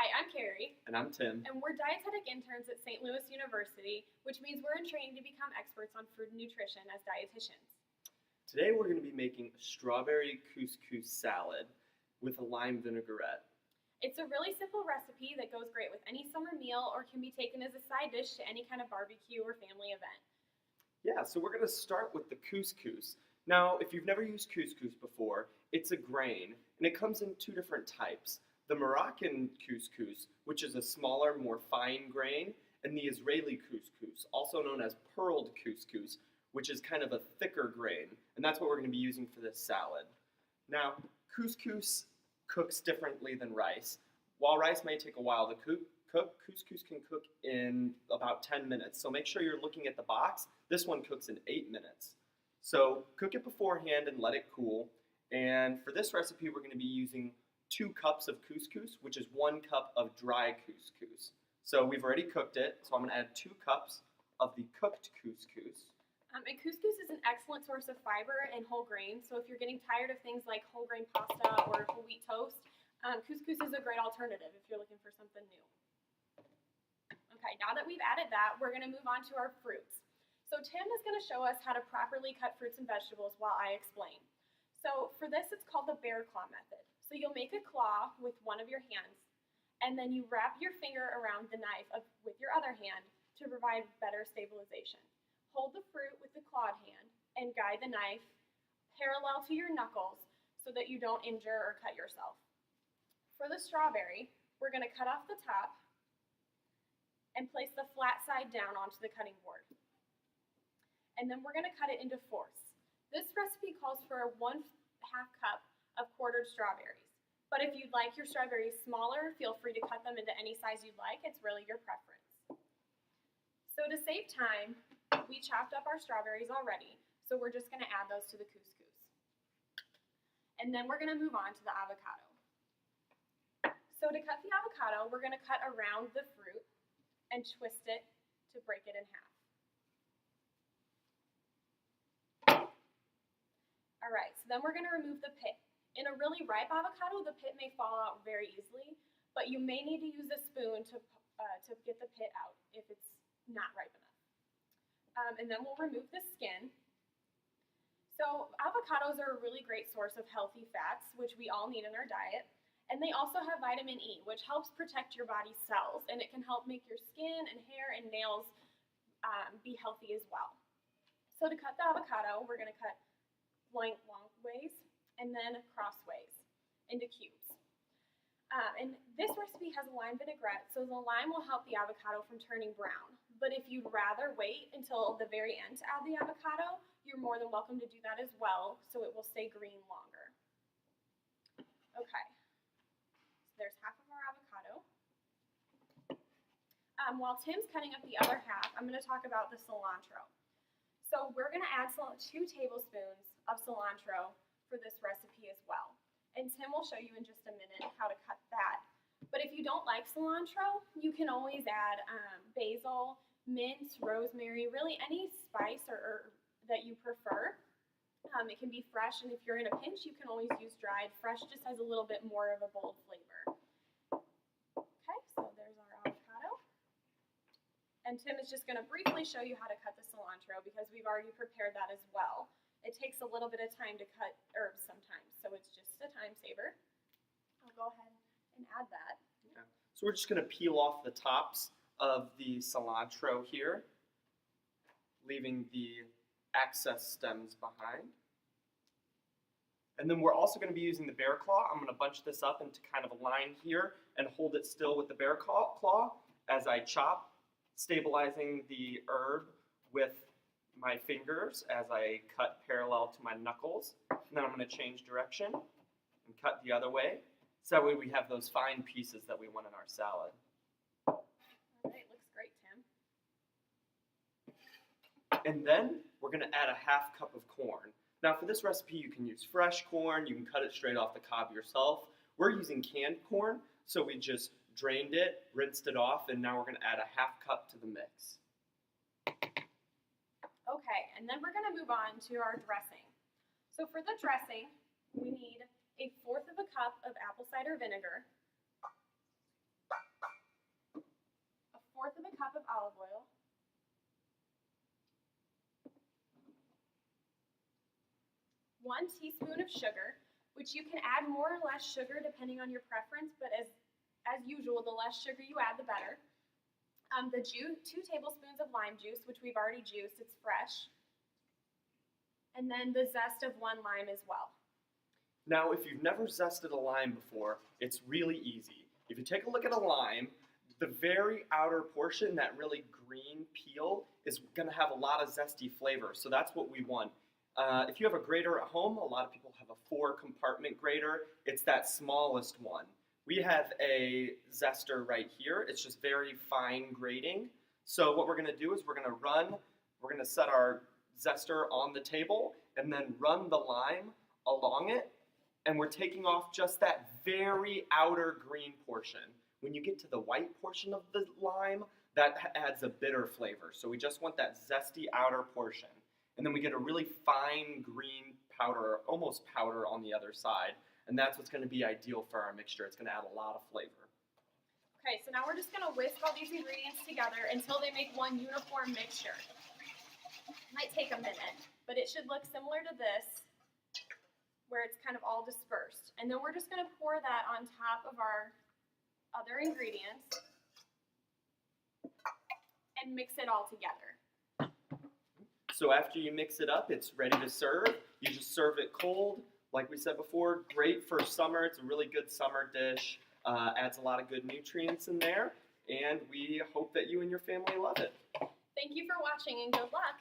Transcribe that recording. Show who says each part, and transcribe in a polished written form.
Speaker 1: Hi, I'm Carrie,
Speaker 2: And I'm Tim.
Speaker 1: and we're dietetic interns at St. Louis University, which means we're in training to become experts on food and nutrition as dietitians.
Speaker 2: Today we're going to be making a strawberry couscous salad with a lime vinaigrette.
Speaker 1: It's a really simple recipe that goes great with any summer meal or can be taken as a side dish to any kind of barbecue or family event.
Speaker 2: Yeah, so we're going to start with the couscous. Now, if you've never used couscous before, it's a grain, and it comes in two different types. The Moroccan couscous, which is a smaller, more fine grain, and the Israeli couscous, also known as pearled couscous, which is kind of a thicker grain, and that's what we're going to be using for this salad. Now, couscous cooks differently than rice. While rice may take a while to cook, couscous can cook in about 10 minutes. So make sure you're looking at the box. This one cooks in 8 minutes. So cook it beforehand and let it cool. And for this recipe, we're going to be using 2 cups of couscous, which is 1 cup of dry couscous. So we've already cooked it, so I'm going to add 2 cups of the cooked couscous.
Speaker 1: And couscous is an excellent source of fiber and whole grains, so if you're getting tired of things like whole grain pasta or whole wheat toast, couscous is a great alternative if you're looking for something new. Okay, now that we've added that, we're going to move on to our fruits. So Tim is going to show us how to properly cut fruits and vegetables while I explain. So for this, it's called the bear claw method. So you'll make a claw with one of your hands, and then you wrap your finger around the knife with your other hand to provide better stabilization. Hold the fruit with the clawed hand and guide the knife parallel to your knuckles so that you don't injure or cut yourself. For the strawberry, we're going to cut off the top and place the flat side down onto the cutting board. And then we're going to cut it into fourths. This recipe calls for 1/2 cup of quartered strawberries. But if you'd like your strawberries smaller, feel free to cut them into any size you'd like. It's really your preference. So to save time, we chopped up our strawberries already, so we're just going to add those to the couscous. And then we're going to move on to the avocado. So to cut the avocado, we're going to cut around the fruit and twist it to break it in half. All right, so then we're going to remove the pit. In a really ripe avocado, the pit may fall out very easily, but you may need to use a spoon to get the pit out if it's not ripe enough. And then we'll remove the skin. So avocados are a really great source of healthy fats, which we all need in our diet. And they also have vitamin E, which helps protect your body's cells, and it can help make your skin and hair and nails be healthy as well. So to cut the avocado, we're going to cut long ways and then crossways into cubes. And this recipe has a lime vinaigrette, so the lime will help the avocado from turning brown. But if you'd rather wait until the very end to add the avocado, you're more than welcome to do that as well, so it will stay green longer. Okay, so there's half of our avocado. While Tim's cutting up the other half, I'm going to talk about the cilantro. So we're going to add 2 tablespoons of cilantro for this recipe as well. And Tim will show you in just a minute how to cut that. But if you don't like cilantro, you can always add basil, mint, rosemary, really any spice or herb that you prefer. It can be fresh, and if you're in a pinch, you can always use dried. Fresh just has a little bit more of a bold flavor. Okay, so there's our avocado. And Tim is just going to briefly show you how to cut the cilantro because we've already prepared that as well. It takes a little bit of time to cut herbs sometimes, so it's just a time saver. I'll go ahead and add that.
Speaker 2: Yeah. So we're just going to peel off the tops of the cilantro here, leaving the excess stems behind. And then we're also going to be using the bear claw. I'm going to bunch this up into kind of a line here and hold it still with the bear claw as I chop, stabilizing the herb with my fingers as I cut parallel to my knuckles. And then I'm going to change direction and cut the other way. So that way we have those fine pieces that we want in our salad.
Speaker 1: All right, looks great, Tim.
Speaker 2: And then we're going to add a 1/2 cup of corn. Now for this recipe you can use fresh corn, you can cut it straight off the cob yourself. We're using canned corn, so we just drained it, rinsed it off, and now we're going to add a 1/2 cup to the mix.
Speaker 1: Okay, and then we're going to move on to our dressing. So for the dressing, we need 1/4 cup of apple cider vinegar, cup of olive oil. 1 teaspoon of sugar, which you can add more or less sugar depending on your preference, but as usual, the less sugar you add, the better. The 2 tablespoons of lime juice, which we've already juiced, it's fresh. And then the zest of 1 lime as well.
Speaker 2: Now, if you've never zested a lime before, it's really easy. If you take a look at a lime, the very outer portion, that really green peel, is going to have a lot of zesty flavor. So that's what we want. If you have a grater at home, a lot of people have a 4-compartment grater. It's that smallest one. We have a zester right here. It's just very fine grating. So what we're going to do is we're going to set our zester on the table and then run the lime along it. And we're taking off just that very outer green portion. When you get to the white portion of the lime, that adds a bitter flavor. So we just want that zesty outer portion. And then we get a really fine green powder, almost powder on the other side. And that's what's going to be ideal for our mixture. It's going to add a lot of flavor.
Speaker 1: Okay, so now we're just going to whisk all these ingredients together until they make one uniform mixture. Might take a minute, but it should look similar to this, where it's kind of all dispersed. And then we're just going to pour that on top of our other ingredients and mix it all together.
Speaker 2: So after you mix it up, it's ready to serve. You just serve it cold. Like we said before, great for summer. It's a really good summer dish. Adds a lot of good nutrients in there. And we hope that you and your family love it.
Speaker 1: Thank you for watching and good luck.